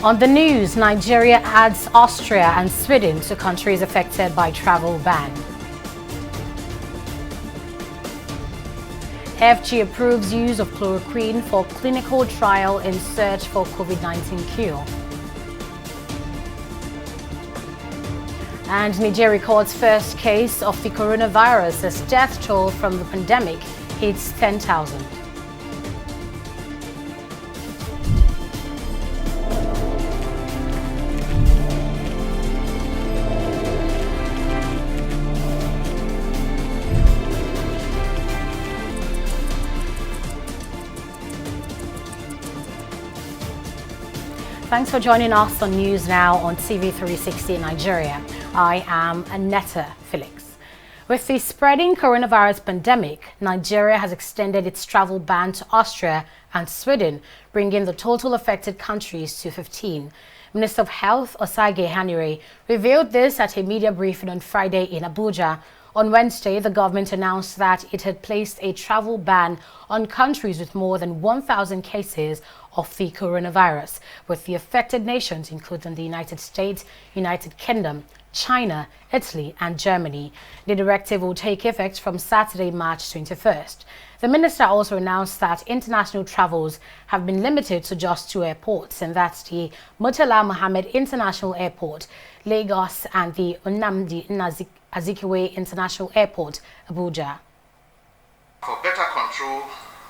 On the news, Nigeria adds Austria and Sweden to countries affected by travel ban. FG approves use of chloroquine for clinical trial in search for COVID-19 cure. And Nigeria records first case of the coronavirus as death toll from the pandemic hits 10,000. Thanks for joining us on News Now on TV360 in Nigeria. I am Annetta Felix. With the spreading coronavirus pandemic, Nigeria has extended its travel ban to Austria and Sweden, bringing the total affected countries to 15. Minister of Health Osage Hanire revealed this at a media briefing on Friday in Abuja. On Wednesday, the government announced that it had placed a travel ban on countries with more than 1,000 cases of the coronavirus, with the affected nations including the United States, United Kingdom, China, Italy and Germany. The directive will take effect from Saturday, March 21st. The minister also announced that international travels have been limited to just two airports, and that's the Murtala Mohammed International Airport, Lagos, and the Nnamdi Azikiwe International Airport, Abuja. For better control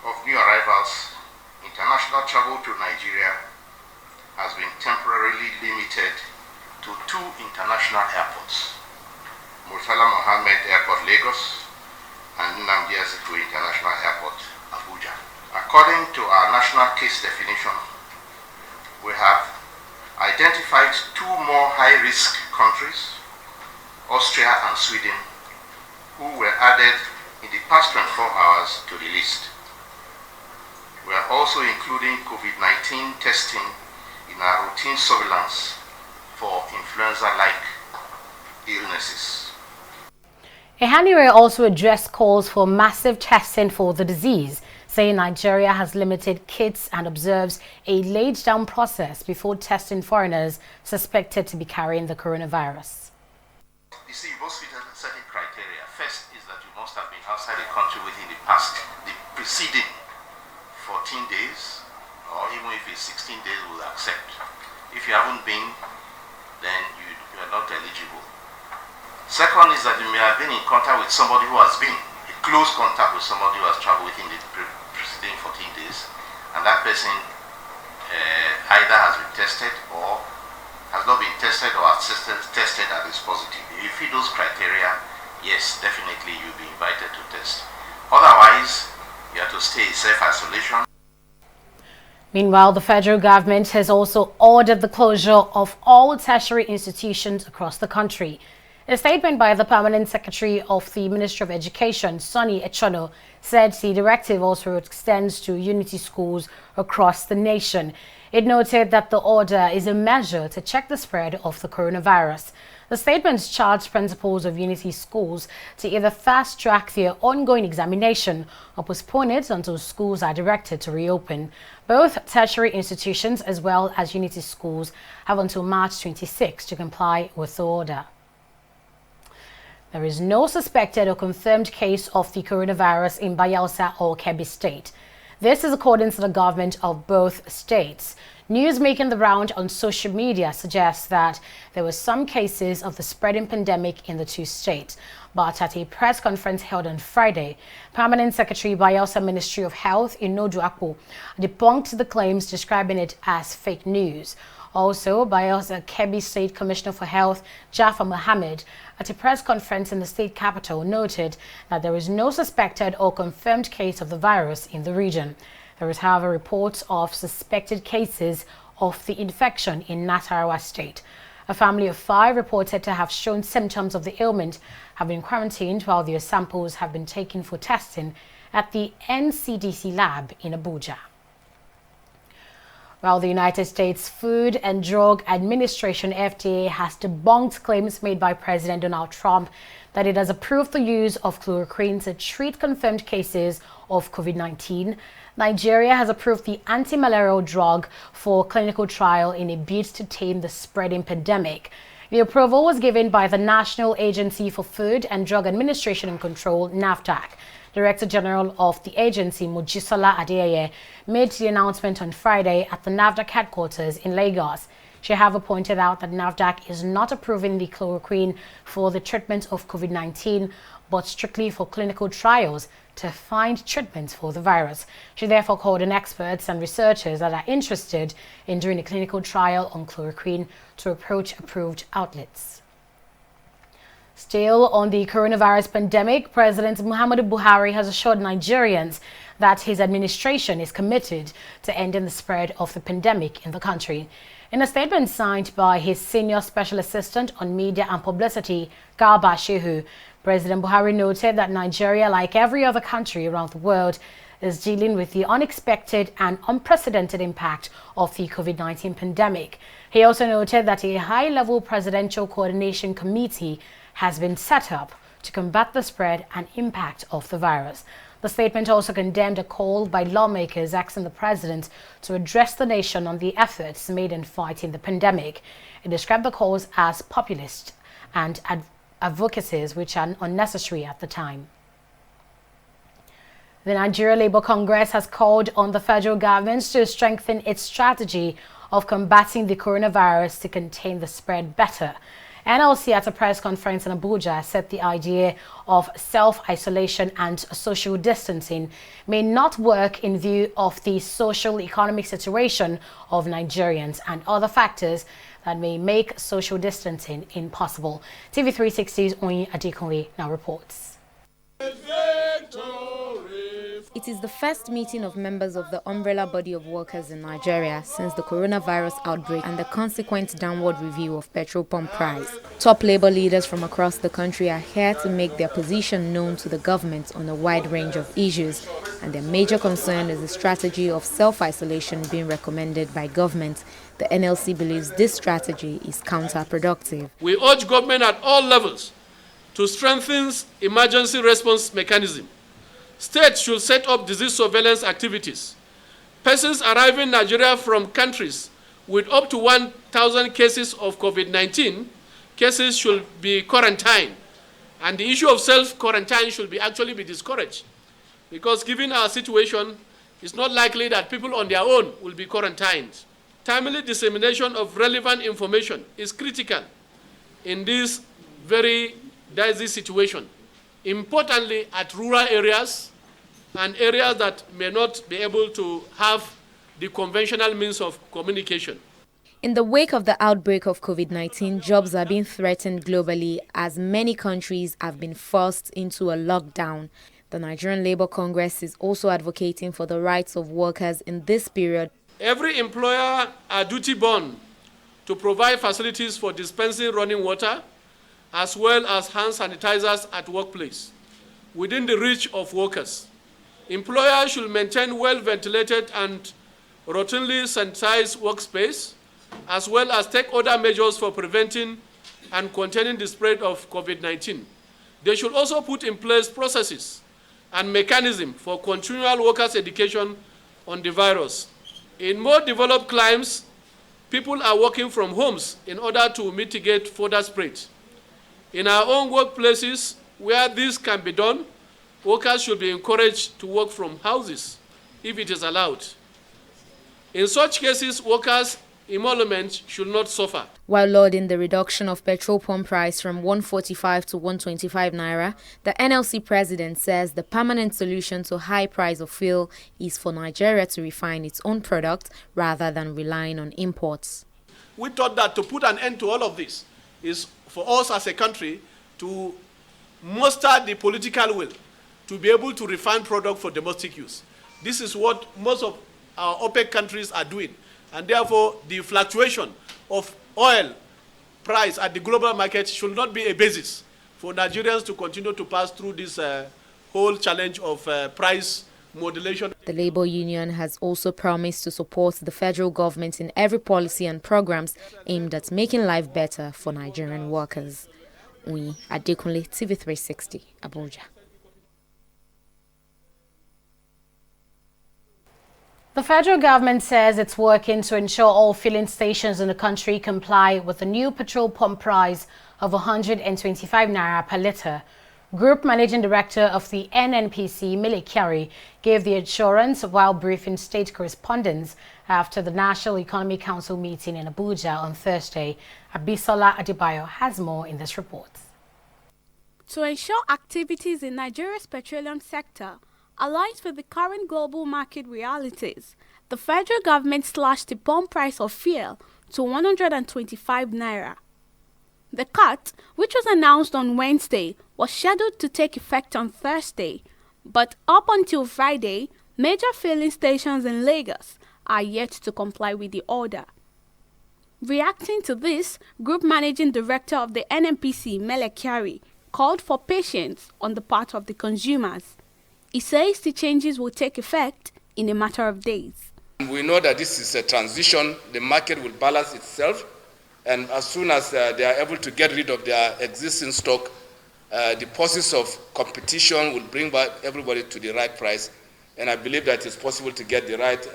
of new arrivals, international travel to Nigeria has been temporarily limited to two international airports, Murtala Mohammed Airport, Lagos, and Nnamdi Azikiwe International Airport, Abuja. According to our national case definition, we have identified two more high-risk countries, Austria and Sweden, who were added in the past 24 hours to the list. We are also including COVID-19 testing in our routine surveillance for influenza-like illnesses. Hanire also addressed calls for massive testing for the disease, saying Nigeria has limited kits and observes a laid-down process before testing foreigners suspected to be carrying the coronavirus. You see, you must fit certain criteria. First is that you must have been outside the country within the preceding 14 days, or even if it's 16 days, we'll accept. If you haven't been, then you are not eligible. Second is that you may have been in contact with somebody who has been in close contact with somebody who has traveled within the preceding 14 days, and that person either has been tested or has not been tested or has tested and is positive. If you fit those criteria, yes, definitely you'll be invited to test. Otherwise, you have to stay in self-isolation. Meanwhile, the federal government has also ordered the closure of all tertiary institutions across the country. A statement by the Permanent Secretary of the Ministry of Education, Sonny Echono, said the directive also extends to unity schools across the nation. It noted that the order is a measure to check the spread of the coronavirus. The statement charged principals of unity schools to either fast-track their ongoing examination or postpone it until schools are directed to reopen. Both tertiary institutions as well as unity schools have until March 26 to comply with the order. There is no suspected or confirmed case of the coronavirus in Bayelsa or Kebbi State. This is according to the government of both states. News making the round on social media suggests that there were some cases of the spreading pandemic in the two states. But at a press conference held on Friday, Permanent Secretary Bayelsa Ministry of Health Inodu Akpo debunked the claims, describing it as fake news. Also, Bayelsa Kebbi State Commissioner for Health Jafar Mohammed, at a press conference in the state capital, noted that there is no suspected or confirmed case of the virus in the region. There is, however, reports of suspected cases of the infection in Nasarawa State. A family of 5 reported to have shown symptoms of the ailment have been quarantined while their samples have been taken for testing at the NCDC lab in Abuja. While the United States Food and Drug Administration (FDA) has debunked claims made by President Donald Trump that it has approved the use of chloroquine to treat confirmed cases of COVID-19, Nigeria has approved the anti-malarial drug for clinical trial in a bid to tame the spreading pandemic. The approval was given by the National Agency for Food and Drug Administration and Control, NAFDAC. Director General of the agency, Mojisola Adeyeye, made the announcement on Friday at the NAFDAC headquarters in Lagos. She, however, pointed out that NAFDAC is not approving the chloroquine for the treatment of COVID-19, but strictly for clinical trials to find treatments for the virus. She therefore called on experts and researchers that are interested in doing a clinical trial on chloroquine to approach approved outlets. Still on the coronavirus pandemic, President Muhammadu Buhari has assured Nigerians that his administration is committed to ending the spread of the pandemic in the country. In a statement signed by his senior special assistant on media and publicity, Garba Shehu, President Buhari noted that Nigeria, like every other country around the world, is dealing with the unexpected and unprecedented impact of the COVID-19 pandemic. He also noted that a high-level presidential coordination committee has been set up to combat the spread and impact of the virus. The statement also condemned a call by lawmakers asking the president to address the nation on the efforts made in fighting the pandemic. It described the calls as populist and advocacies which are unnecessary at the time. The Nigeria Labour Congress has called on the federal government to strengthen its strategy of combating the coronavirus to contain the spread better. NLC at a press conference in Abuja said the idea of self-isolation and social distancing may not work in view of the social economic situation of Nigerians and other factors that may make social distancing impossible. TV360's Oyin Adekunle now reports. It is the first meeting of members of the umbrella body of workers in Nigeria since the coronavirus outbreak and the consequent downward review of petrol pump price. Top labor leaders from across the country are here to make their position known to the government on a wide range of issues, and their major concern is the strategy of self-isolation being recommended by government. The NLC believes this strategy is counterproductive. We urge government at all levels to strengthen emergency response mechanism. States should set up disease surveillance activities. Persons arriving in Nigeria from countries with up to 1,000 cases of COVID-19 cases should be quarantined. And the issue of self-quarantine should actually be discouraged, because given our situation, it's not likely that people on their own will be quarantined. Timely dissemination of relevant information is critical in this very dicey situation. Importantly, at rural areas and areas that may not be able to have the conventional means of communication. In the wake of the outbreak of COVID-19, jobs are being threatened globally as many countries have been forced into a lockdown. The Nigerian Labour Congress is also advocating for the rights of workers in this period. Every employer are duty-bound to provide facilities for dispensing running water as well as hand sanitizers at workplace within the reach of workers. Employers should maintain well-ventilated and routinely sanitized workspace, as well as take other measures for preventing and containing the spread of COVID-19. They should also put in place processes and mechanisms for continual workers' education on the virus. In more developed climes, people are working from homes in order to mitigate further spread. In our own workplaces, where this can be done, workers should be encouraged to work from houses if it is allowed. In such cases, workers' emolument should not suffer. While lauding the reduction of petrol pump price from 145 to 125 naira, the NLC president says the permanent solution to high price of fuel is for Nigeria to refine its own product rather than relying on imports. We thought that to put an end to all of this is for us as a country to muster the political will to be able to refine product for domestic use. This is what most of our OPEC countries are doing. And therefore, the fluctuation of oil price at the global market should not be a basis for Nigerians to continue to pass through this whole challenge of price modulation. The Labour Union has also promised to support the federal government in every policy and programs aimed at making life better for Nigerian workers. We Adekunle, TV360, Abuja. The federal government says it's working to ensure all filling stations in the country comply with the new petrol pump price of 125 naira per litre. Group Managing Director of the NNPC, Mele Kyari, gave the assurance while briefing state correspondents after the National Economic Council meeting in Abuja on Thursday. Abisola Adebayo has more in this report. To ensure activities in Nigeria's petroleum sector aligns with the current global market realities, the federal government slashed the pump price of fuel to 125 naira. The cut, which was announced on Wednesday, was scheduled to take effect on Thursday, but up until Friday, major filling stations in Lagos are yet to comply with the order. Reacting to this, Group Managing Director of the NNPC, Mele Kyari, called for patience on the part of the consumers. He says the changes will take effect in a matter of days. We know that this is a transition. The market will balance itself, and as soon as they are able to get rid of their existing stock, the process of competition will bring back everybody to the right price, and I believe that it's possible to get the right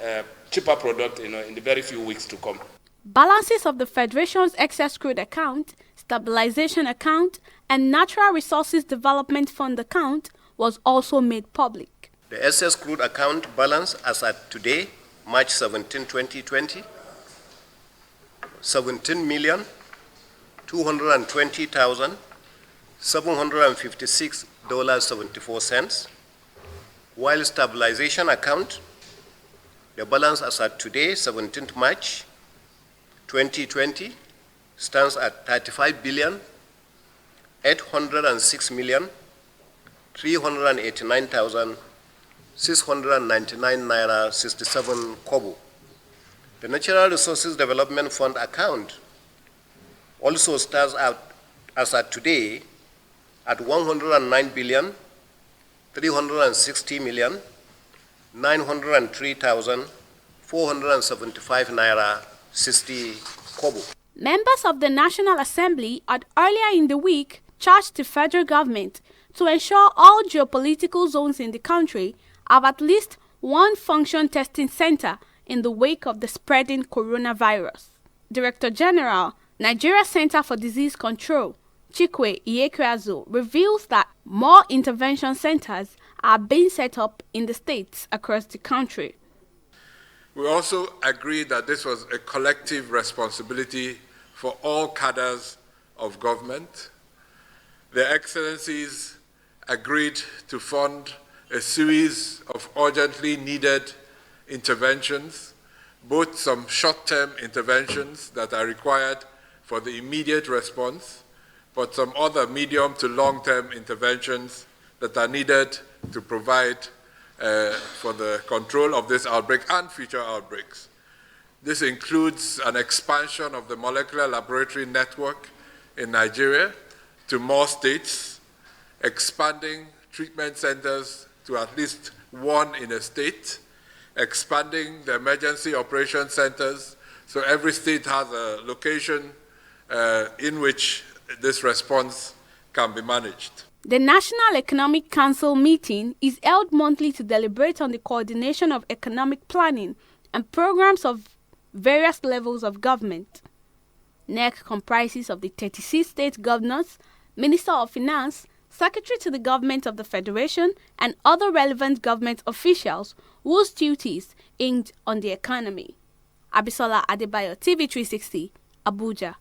cheaper product in the very few weeks to come. Balances of the Federation's excess crude account, stabilization account, and natural resources development fund account was also made public. The excess crude account balance as at today, March 17, 2020, $17,220,756.74, while stabilization account, the balance as at today, 17th March 2020, stands at 35,806,389,699 naira 67 kobo. The Natural Resources Development Fund account also stands out as at today at 109,360,903,475 naira 60 kobo. Members of the National Assembly had earlier in the week charged the federal government to ensure all geopolitical zones in the country have at least one function testing center in the wake of the spreading coronavirus. Director General, Nigeria Center for Disease Control, Chikwe Iyekweazu, reveals that more intervention centers are being set up in the states across the country. We also agreed that this was a collective responsibility for all cadres of government. Their Excellencies agreed to fund a series of urgently needed interventions, both some short-term interventions that are required for the immediate response, but some other medium to long-term interventions that are needed to provide for the control of this outbreak and future outbreaks. This includes an expansion of the molecular laboratory network in Nigeria to more states, expanding treatment centers to at least one in a state, expanding the emergency operation centers so every state has a location in which this response can be managed. The National Economic Council meeting is held monthly to deliberate on the coordination of economic planning and programs of various levels of government. NEC comprises of the 36 state governors, Minister of Finance, Secretary to the Government of the Federation, and other relevant government officials whose duties hinge on the economy. Abisola Adebayo, TV360, Abuja.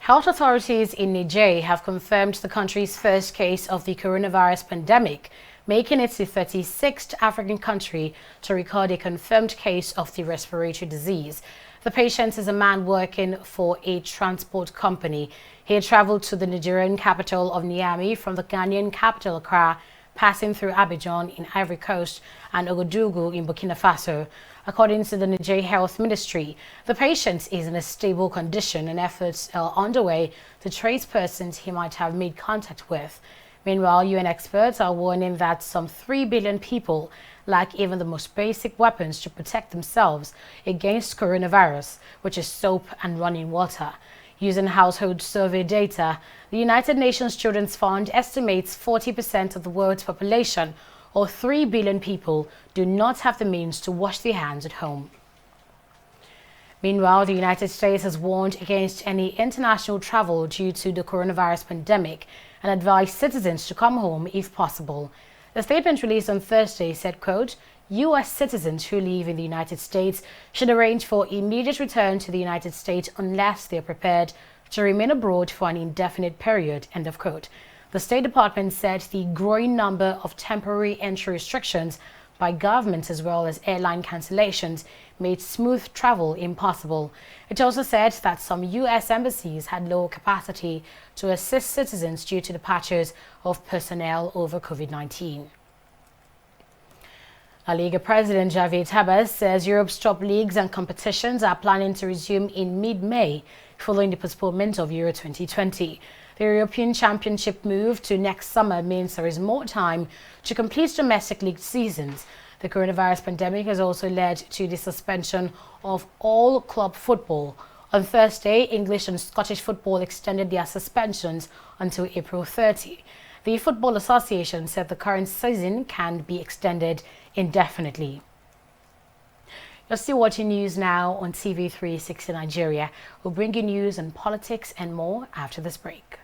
Health authorities in Niger have confirmed the country's first case of the coronavirus pandemic, making it the 36th African country to record a confirmed case of the respiratory disease. The patient is a man working for a transport company. He had traveled to the Nigerian capital of Niamey from the Ghanaian capital Accra, passing through Abidjan in Ivory Coast and Ouagadougou in Burkina Faso. According to the Niger Health Ministry, the patient is in a stable condition and efforts are underway to trace persons he might have made contact with. Meanwhile, UN experts are warning that some 3 billion people lack even the most basic weapons to protect themselves against coronavirus, which is soap and running water. Using household survey data, the United Nations Children's Fund estimates 40% of the world's population, or 3 billion people, do not have the means to wash their hands at home. Meanwhile, the United States has warned against any international travel due to the coronavirus pandemic and advised citizens to come home if possible. The statement released on Thursday said, quote, U.S. citizens who live in the United States should arrange for immediate return to the United States unless they are prepared to remain abroad for an indefinite period, end of quote. The State Department said the growing number of temporary entry restrictions by governments as well as airline cancellations made smooth travel impossible. It also said that some U.S. embassies had low capacity to assist citizens due to departures of personnel over COVID-19. La Liga President Javier Tebas says Europe's top leagues and competitions are planning to resume in mid-May following the postponement of Euro 2020. The European Championship move to next summer means there is more time to complete domestic league seasons. The coronavirus pandemic has also led to the suspension of all club football. On Thursday, English and Scottish football extended their suspensions until April 30. The Football Association said the current season can be extended indefinitely. You're still watching news now on TV360 Nigeria. We'll bring you news on politics and more after this break.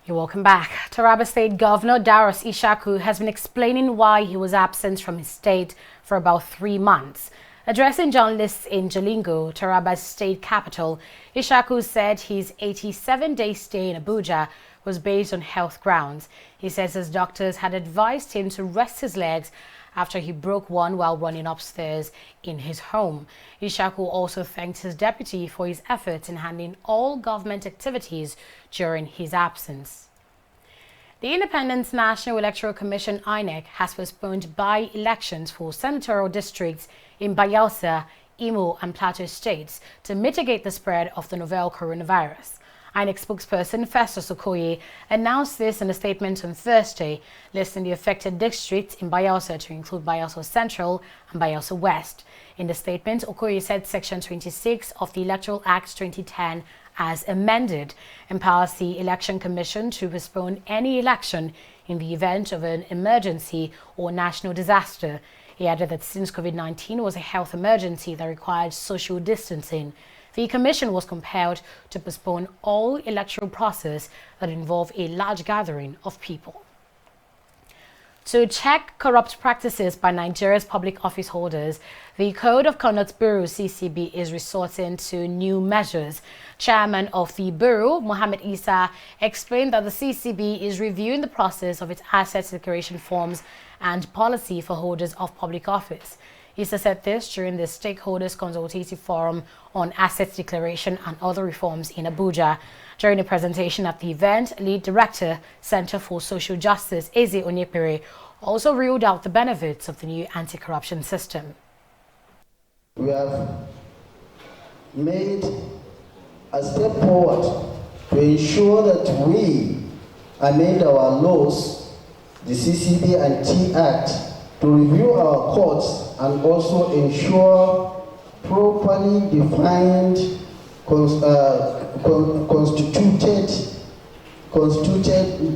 You're welcome back. Taraba State Governor Daros Ishaku has been explaining why he was absent from his state for about 3 months. Addressing journalists in Jalingo, Taraba's state capital, Ishaku said his 87-day stay in Abuja was based on health grounds. He says his doctors had advised him to rest his legs after he broke one while running upstairs in his home. Ishaku also thanked his deputy for his efforts in handling all government activities during his absence. The Independent National Electoral Commission (INEC) has postponed by-elections for senatorial districts in Bayelsa, Imo and Plateau states to mitigate the spread of the novel coronavirus. INEC spokesperson Festus Okoye announced this in a statement on Thursday, listing the affected districts in Bayelsa to include Bayelsa Central and Bayelsa West. In the statement, Okoye said Section 26 of the Electoral Act 2010, as amended, empowers the Election Commission to postpone any election in the event of an emergency or national disaster. He added that since COVID-19 was a health emergency that required social distancing, the Commission was compelled to postpone all electoral process that involve a large gathering of people. To check corrupt practices by Nigeria's public office holders, the Code of Conduct Bureau (CCB) is resorting to new measures. Chairman of the Bureau, Mohammed Isa, explained that the CCB is reviewing the process of its assets declaration forms and policy for holders of public office. Isa said this during the Stakeholders Consultative Forum on Assets Declaration and Other Reforms in Abuja. During a presentation at the event, Lead Director, Center for Social Justice, Eze Onyepere, also ruled out the benefits of the new anti-corruption system. We have made a step forward to ensure that we amend our laws, the CCB and T Act, to review our courts and also ensure properly defined constituted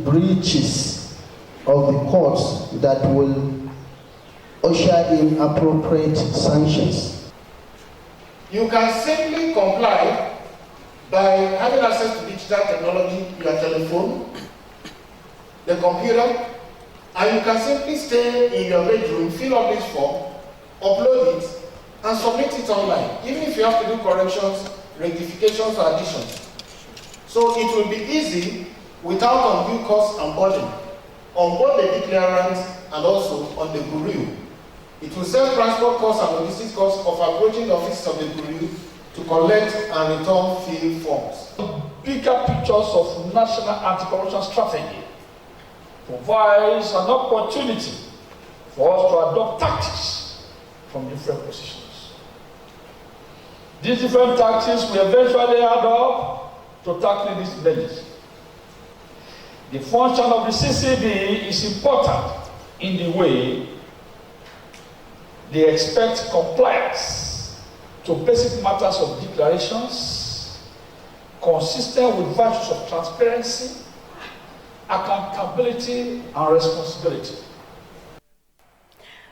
breaches of the courts that will usher in appropriate sanctions. You can simply comply by having access to digital technology, your telephone, the computer, and you can simply stay in your bedroom, fill up this form, upload it, and submit it online, even if you have to do corrections, rectifications, or additions. So it will be easy without undue cost and burden on both the declarant and also on the guru. It will save transport costs and logistics costs of approaching the office of the guru to collect and return field forms. Bigger pictures of national anti-corruption strategy provides an opportunity for us to adopt tactics from different positions. These different tactics will eventually add up to tackling these measures. The function of the CCB is important in the way they expect compliance to basic matters of declarations, consistent with virtues of transparency, accountability, and responsibility.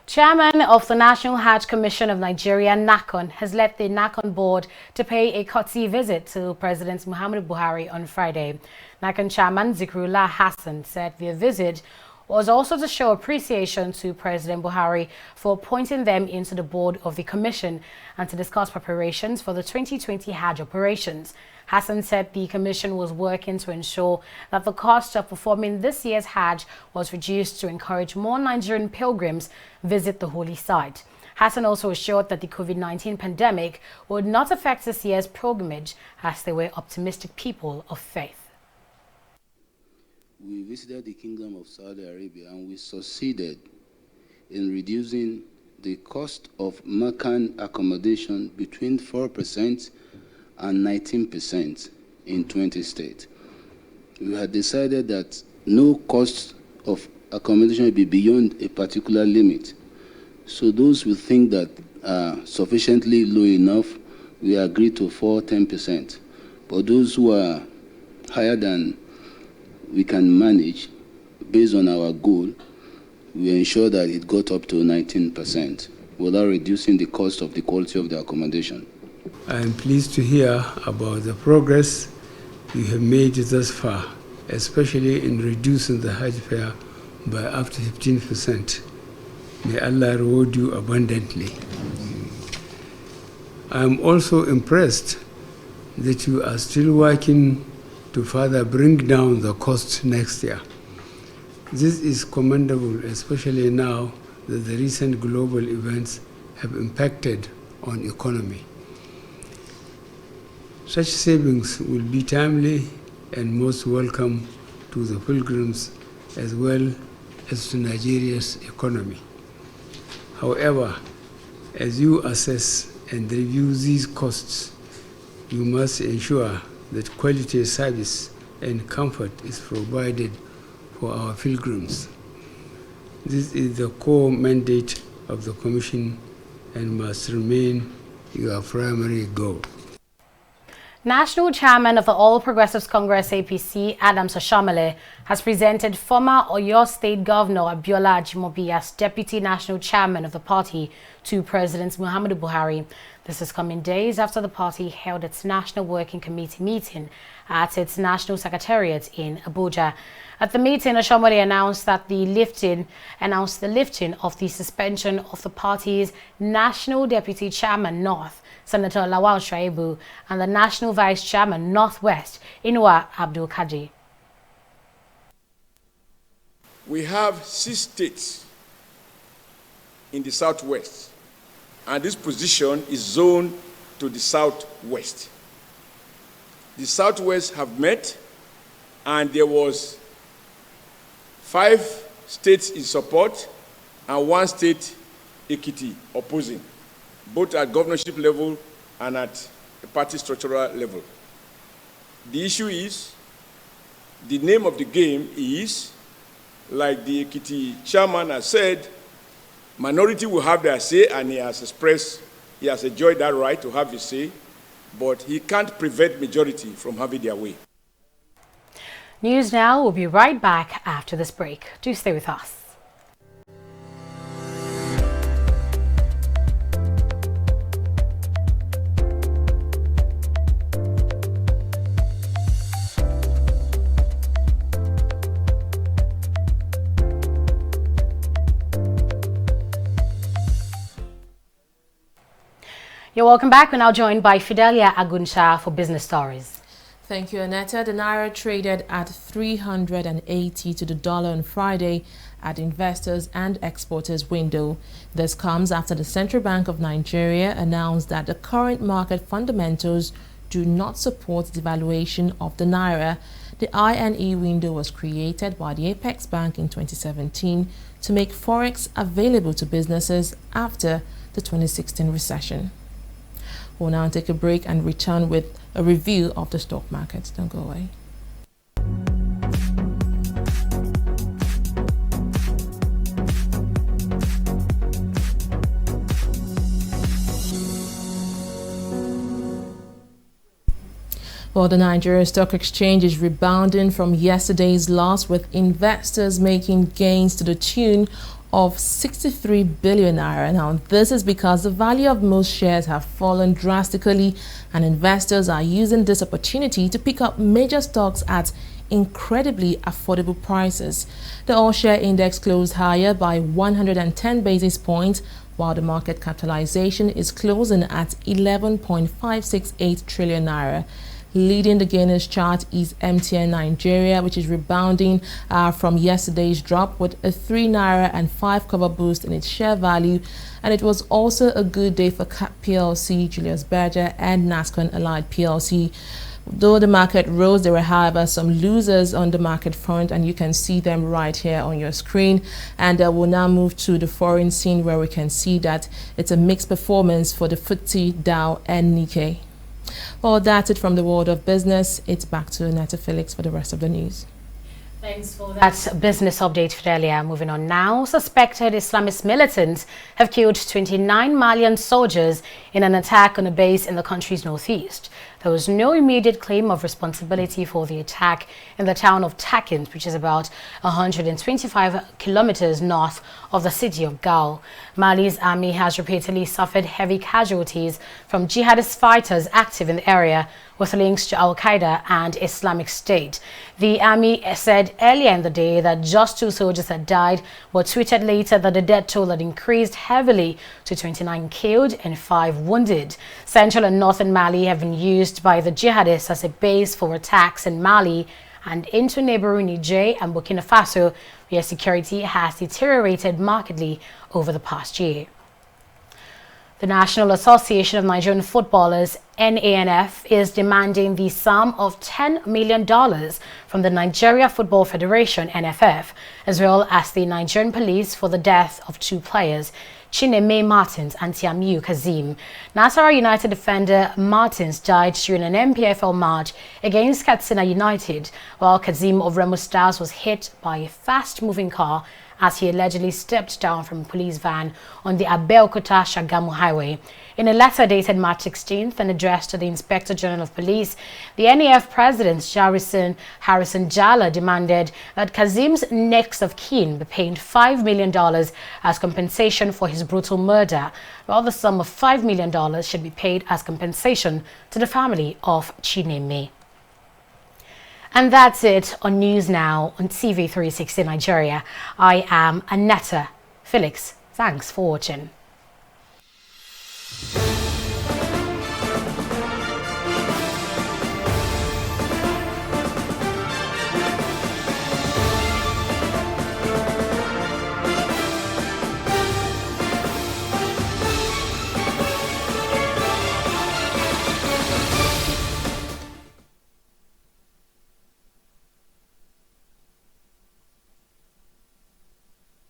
Chairman of the National Hajj Commission of Nigeria, NACON, has led the NACON board to pay a courtesy visit to President Muhammadu Buhari on Friday. NACON Chairman Zikrullah Hassan said the visit was also to show appreciation to President Buhari for appointing them into the board of the commission and to discuss preparations for the 2020 Hajj operations. Hassan said the commission was working to ensure that the cost of performing this year's Hajj was reduced to encourage more Nigerian pilgrims visit the holy site. Hassan also assured that the COVID-19 pandemic would not affect this year's pilgrimage, as they were optimistic people of faith. We visited the Kingdom of Saudi Arabia and we succeeded in reducing the cost of Meccan accommodation between 4% and 19% in 20 states. We had decided that no cost of accommodation will be beyond a particular limit. So those who think that are sufficiently low enough, we agreed to 10%. But those who are higher than we can manage, based on our goal, we ensure that it got up to 19% without reducing the cost of the quality of the accommodation. I am pleased to hear about the progress you have made thus far, especially in reducing the Hajj fare by up to 15%. May Allah reward you abundantly. I am also impressed that you are still working to further bring down the cost next year. This is commendable, especially now that the recent global events have impacted on economy. Such savings will be timely and most welcome to the pilgrims as well as to Nigeria's economy. However, as you assess and review these costs, you must ensure that quality service and comfort is provided for our pilgrims. This is the core mandate of the Commission and must remain your primary goal. National Chairman of the All Progressives Congress APC, Adams Oshamale, has presented former Oyo State Governor Abiola Ajimobi as Deputy National Chairman of the party to President Muhammadu Buhari. This is coming days after the party held its National Working Committee meeting at its National Secretariat in Abuja. At the meeting, Oshamale announced the lifting of the suspension of the party's National Deputy Chairman North, Senator Lawal Shaibu, and the National Vice Chairman Northwest, Inua Abdul Kadir. We have 6 states in the southwest, and this position is zoned to the southwest. The southwest have met, and there was 5 states in support and 1 state, Ekiti, opposing, both at governorship level and at a party structural level. The issue is, the name of the game is, like the Ekiti chairman has said, minority will have their say, and he has enjoyed that right to have his say, but he can't prevent majority from having their way. News Now will be right back after this break. Do stay with us. welcome back. We're now joined by Fidelia Aguncha for Business Stories. Thank you, Annetta. The Naira traded at 380 to the dollar on Friday at investors and exporters window. This comes after the Central Bank of Nigeria announced that the current market fundamentals do not support the devaluation of the Naira. The INE window was created by the Apex Bank in 2017 to make Forex available to businesses after the 2016 recession. We'll now take a break and return with a review of the stock markets. Don't go away. Well, the Nigeria Stock Exchange is rebounding from yesterday's loss, with investors making gains to the tune of 63 billion naira. Now, this is because the value of most shares have fallen drastically, and investors are using this opportunity to pick up major stocks at incredibly affordable prices. The all-share index closed higher by 110 basis points, while the market capitalization is closing at 11.568 trillion naira. Leading the gainers chart is MTN Nigeria, which is rebounding from yesterday's drop with a 3 naira and 5 kobo boost in its share value. And it was also a good day for CAP PLC, Julius Berger, and NASCON Allied PLC. Though the market rose, there were, however, some losers on the market front, and you can see them right here on your screen. And we'll now move to the foreign scene, where we can see that it's a mixed performance for the FTSE, Dow, and Nikkei. Well, that's it from the world of business. It's back to Annetta Felix for the rest of the news. Thanks for that business update, Fidelia. Moving on now. Suspected Islamist militants have killed 29 Malian soldiers in an attack on a base in the country's northeast. There was no immediate claim of responsibility for the attack in the town of Takins, which is about 125 kilometers north of the city of Gao. Mali's army has repeatedly suffered heavy casualties from jihadist fighters active in the area with links to Al-Qaeda and Islamic State. The army said earlier in the day that just 2 soldiers had died, but tweeted later that the death toll had increased heavily to 29 killed and 5 wounded. Central and northern Mali have been used by the jihadists as a base for attacks in Mali and into neighboring Niger and Burkina Faso, where security has deteriorated markedly over the past year. The National Association of Nigerian Footballers, NANF, is demanding the sum of $10 million from the Nigeria Football Federation, NFF, as well as the Nigerian police for the death of 2 players, Chineme Martins and Tiamiu Kazim. Nasarawa United defender Martins died during an MPFL match against Katsina United, while Kazim of Remo Stars was hit by a fast-moving car as he allegedly stepped down from a police van on the Abeokuta-Shagamu highway. In a letter dated March 16th and addressed to the Inspector General of Police, the NAF President Harrison Jala demanded that Kazim's next of kin be paid $5 million as compensation for his brutal murder, while the sum of $5 million should be paid as compensation to the family of Chineme. And that's it on News Now on TV360 Nigeria. I am Annetta Felix. Thanks for watching.